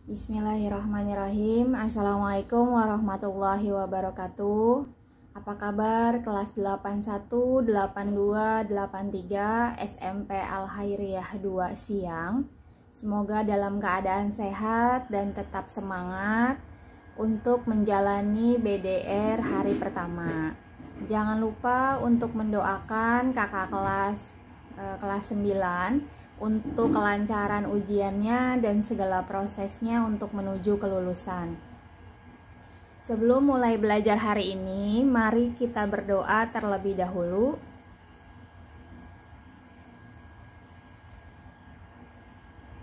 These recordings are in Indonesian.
Bismillahirrahmanirrahim. Assalamualaikum warahmatullahi wabarakatuh. Apa kabar kelas 81, 82, 83 SMP Al-Khairiyah 2 Siang? Semoga dalam keadaan sehat dan tetap semangat untuk menjalani BDR hari pertama. Jangan lupa untuk mendoakan kakak kelas 9 untuk kelancaran ujiannya dan segala prosesnya untuk menuju kelulusan. Sebelum mulai belajar hari ini, mari kita berdoa terlebih dahulu.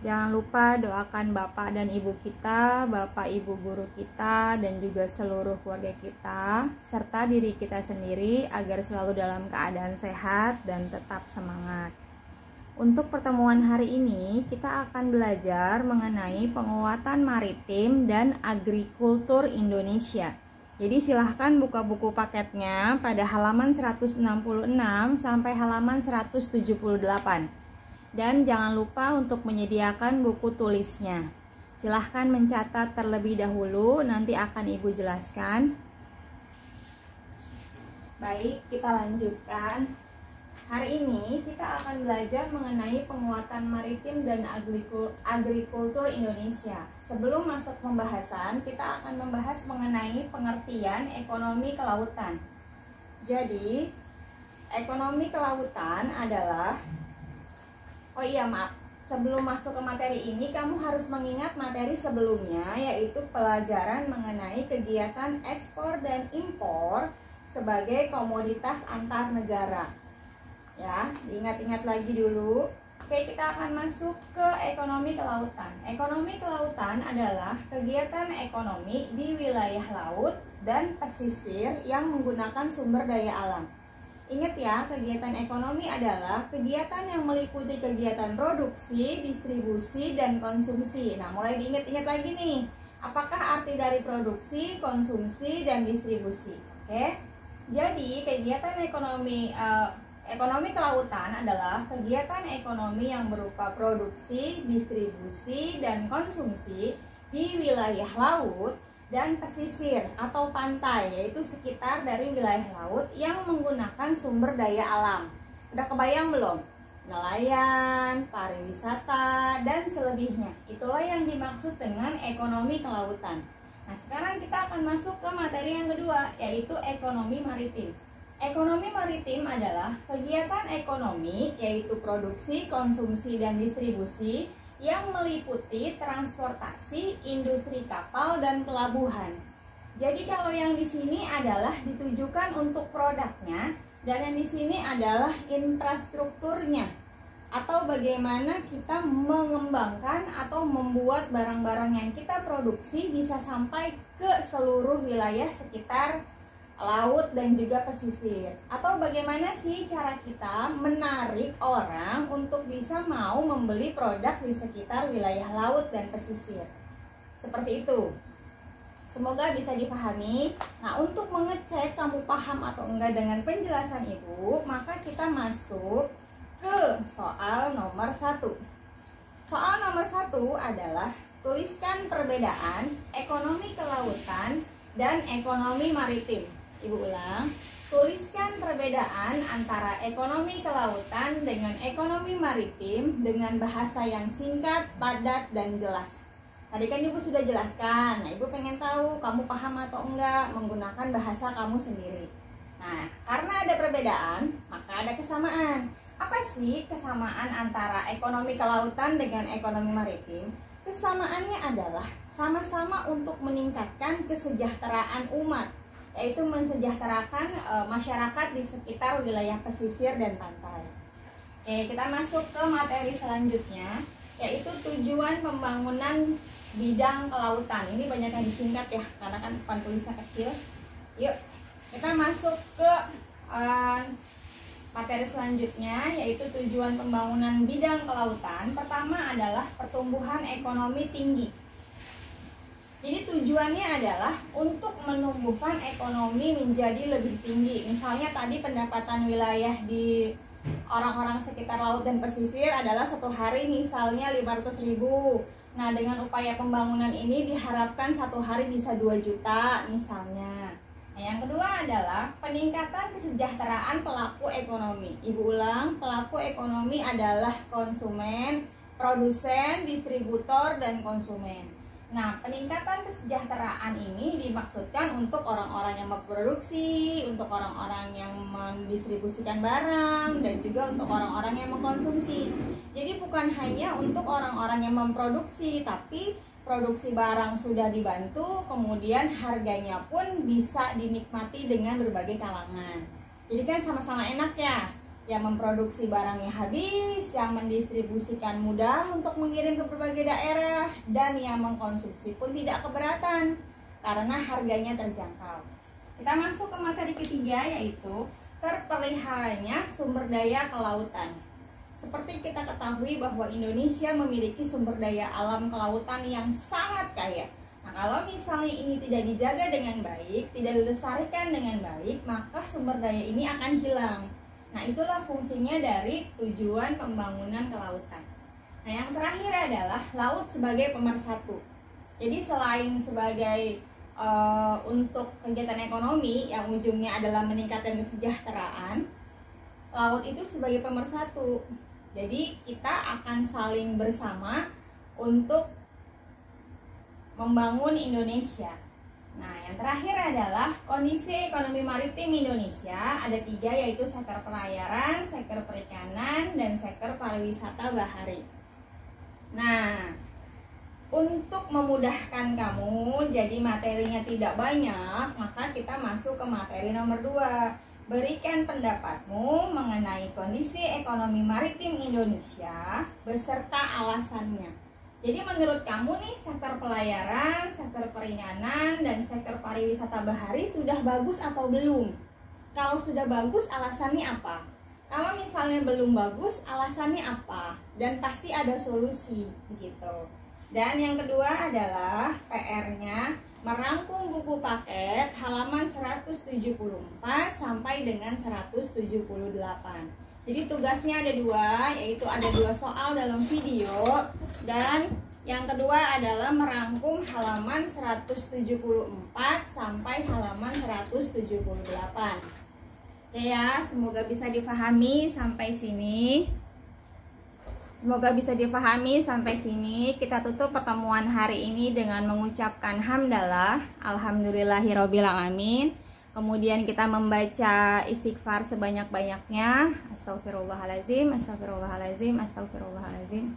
Jangan lupa doakan Bapak dan Ibu kita, Bapak Ibu guru kita, dan juga seluruh keluarga kita, serta diri kita sendiri agar selalu dalam keadaan sehat dan tetap semangat. Untuk pertemuan hari ini, kita akan belajar mengenai penguatan maritim dan agrikultur Indonesia. Jadi silahkan buka buku paketnya pada halaman 166 sampai halaman 178. Dan jangan lupa untuk menyediakan buku tulisnya. Silahkan mencatat terlebih dahulu, nanti akan Ibu jelaskan. Baik, kita lanjutkan. Hari ini kita akan belajar mengenai penguatan maritim dan agrikultur Indonesia. Sebelum masuk pembahasan, kita akan membahas mengenai pengertian ekonomi kelautan. Jadi, ekonomi kelautan adalah... sebelum masuk ke materi ini, kamu harus mengingat materi sebelumnya, yaitu pelajaran mengenai kegiatan ekspor dan impor sebagai komoditas antar negara. Ya, diingat-ingat lagi dulu. Oke, kita akan masuk ke ekonomi kelautan. Ekonomi kelautan adalah kegiatan ekonomi di wilayah laut dan pesisir yang menggunakan sumber daya alam. Ingat ya, kegiatan ekonomi adalah kegiatan yang meliputi kegiatan produksi, distribusi, dan konsumsi. Nah, mulai diingat-ingat lagi nih, apakah arti dari produksi, konsumsi, dan distribusi? Oke, jadi kegiatan Ekonomi kelautan adalah kegiatan ekonomi yang berupa produksi, distribusi, dan konsumsi di wilayah laut dan pesisir atau pantai, yaitu sekitar dari wilayah laut yang menggunakan sumber daya alam. Udah kebayang belum? Nelayan, pariwisata, dan selebihnya. Itulah yang dimaksud dengan ekonomi kelautan. Nah, sekarang kita akan masuk ke materi yang kedua, yaitu ekonomi maritim. Ekonomi maritim adalah kegiatan ekonomi, yaitu produksi, konsumsi, dan distribusi yang meliputi transportasi, industri kapal, dan pelabuhan. Jadi kalau yang di sini adalah ditujukan untuk produknya, dan yang di sini adalah infrastrukturnya, atau bagaimana kita mengembangkan atau membuat barang-barang yang kita produksi bisa sampai ke seluruh wilayah sekitar laut dan juga pesisir. Atau bagaimana sih cara kita menarik orang untuk bisa mau membeli produk di sekitar wilayah laut dan pesisir. Seperti itu. Semoga bisa dipahami. Nah, untuk mengecek kamu paham atau enggak dengan penjelasan Ibu, maka kita masuk ke soal nomor 1. Soal nomor 1 adalah tuliskan perbedaan ekonomi kelautan dan ekonomi maritim. Ibu ulang, tuliskan perbedaan antara ekonomi kelautan dengan ekonomi maritim dengan bahasa yang singkat, padat, dan jelas. Tadi kan Ibu sudah jelaskan. Nah, Ibu pengen tahu kamu paham atau enggak menggunakan bahasa kamu sendiri. Nah, karena ada perbedaan, maka ada kesamaan. Apa sih kesamaan antara ekonomi kelautan dengan ekonomi maritim? Kesamaannya adalah sama-sama untuk meningkatkan kesejahteraan umat, yaitu mensejahterakan masyarakat di sekitar wilayah pesisir dan pantai. Oke, kita masuk ke materi selanjutnya, yaitu tujuan pembangunan bidang kelautan. Ini banyak yang disingkat ya, karena kan font tulisnya kecil. Yuk, kita masuk ke materi selanjutnya, yaitu tujuan pembangunan bidang kelautan. Pertama adalah pertumbuhan ekonomi tinggi. Jadi tujuannya adalah untuk menumbuhkan ekonomi menjadi lebih tinggi. Misalnya tadi pendapatan wilayah di orang-orang sekitar laut dan pesisir adalah satu hari misalnya 500.000. Nah, dengan upaya pembangunan ini diharapkan satu hari bisa 2 juta misalnya. Nah, yang kedua adalah peningkatan kesejahteraan pelaku ekonomi. Ibu ulang, pelaku ekonomi adalah konsumen, produsen, distributor, dan konsumen. Nah, peningkatan kesejahteraan ini dimaksudkan untuk orang-orang yang memproduksi, untuk orang-orang yang mendistribusikan barang, dan juga untuk orang-orang yang mengkonsumsi. Jadi bukan hanya untuk orang-orang yang memproduksi, tapi produksi barang sudah dibantu, kemudian harganya pun bisa dinikmati dengan berbagai kalangan. Jadi kan sama-sama enak ya. Yang memproduksi barangnya habis, yang mendistribusikan mudah untuk mengirim ke berbagai daerah, dan yang mengkonsumsi pun tidak keberatan karena harganya terjangkau. Kita masuk ke materi ketiga, yaitu terpeliharanya sumber daya kelautan. Seperti kita ketahui bahwa Indonesia memiliki sumber daya alam kelautan yang sangat kaya. Nah, kalau misalnya ini tidak dijaga dengan baik, tidak dilestarikan dengan baik, maka sumber daya ini akan hilang. Nah, itulah fungsinya dari tujuan pembangunan kelautan. Nah, yang terakhir adalah laut sebagai pemersatu. Jadi selain sebagai untuk kegiatan ekonomi yang ujungnya adalah meningkatkan kesejahteraan, laut itu sebagai pemersatu. Jadi kita akan saling bersama untuk membangun Indonesia. Nah, yang terakhir adalah kondisi ekonomi maritim Indonesia. Ada 3, yaitu sektor pelayaran, sektor perikanan, dan sektor pariwisata bahari. Nah, untuk memudahkan kamu, jadi materinya tidak banyak, maka kita masuk ke materi nomor 2. Berikan pendapatmu mengenai kondisi ekonomi maritim Indonesia beserta alasannya. Jadi menurut kamu nih, sektor pelayaran, sektor perikanan, dan sektor pariwisata bahari sudah bagus atau belum? Kalau sudah bagus, alasannya apa? Kalau misalnya belum bagus, alasannya apa? Dan pasti ada solusi, begitu. Dan yang kedua adalah PR-nya merangkum buku paket halaman 174 sampai dengan 178. Jadi tugasnya ada 2, yaitu ada 2 soal dalam video, dan yang kedua adalah merangkum halaman 174 sampai halaman 178. Oke ya, semoga bisa difahami sampai sini. Semoga bisa difahami sampai sini. Kita tutup pertemuan hari ini dengan mengucapkan hamdalah, alhamdulillahirabbil alamin. Kemudian kita membaca istighfar sebanyak-banyaknya. Astagfirullahalazim, astagfirullahalazim, astagfirullahalazim.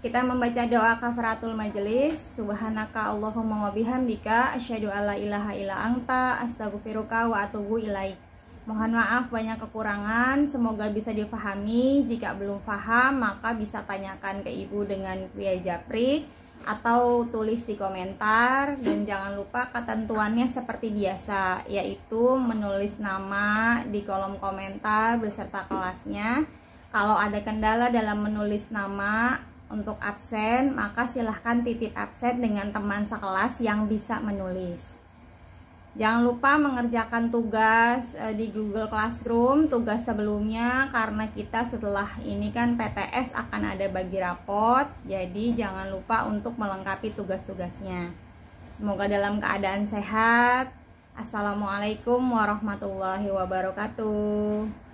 Kita membaca doa kafaratul majelis. Subhanaka Allahumma wa bihamdika asyhadu alla ilaha illa anta astaghfiruka wa atubu ilaik. Mohon maaf banyak kekurangan, semoga bisa dipahami. Jika belum paham, maka bisa tanyakan ke Ibu dengan via Japri atau tulis di komentar. Dan jangan lupa ketentuannya seperti biasa, yaitu menulis nama di kolom komentar beserta kelasnya. Kalau ada kendala dalam menulis nama untuk absen, maka silahkan titip absen dengan teman sekelas yang bisa menulis. Jangan lupa mengerjakan tugas di Google Classroom, tugas sebelumnya, karena kita setelah ini kan PTS akan ada bagi rapot. Jadi jangan lupa untuk melengkapi tugas-tugasnya. Semoga dalam keadaan sehat. Assalamualaikum warahmatullahi wabarakatuh.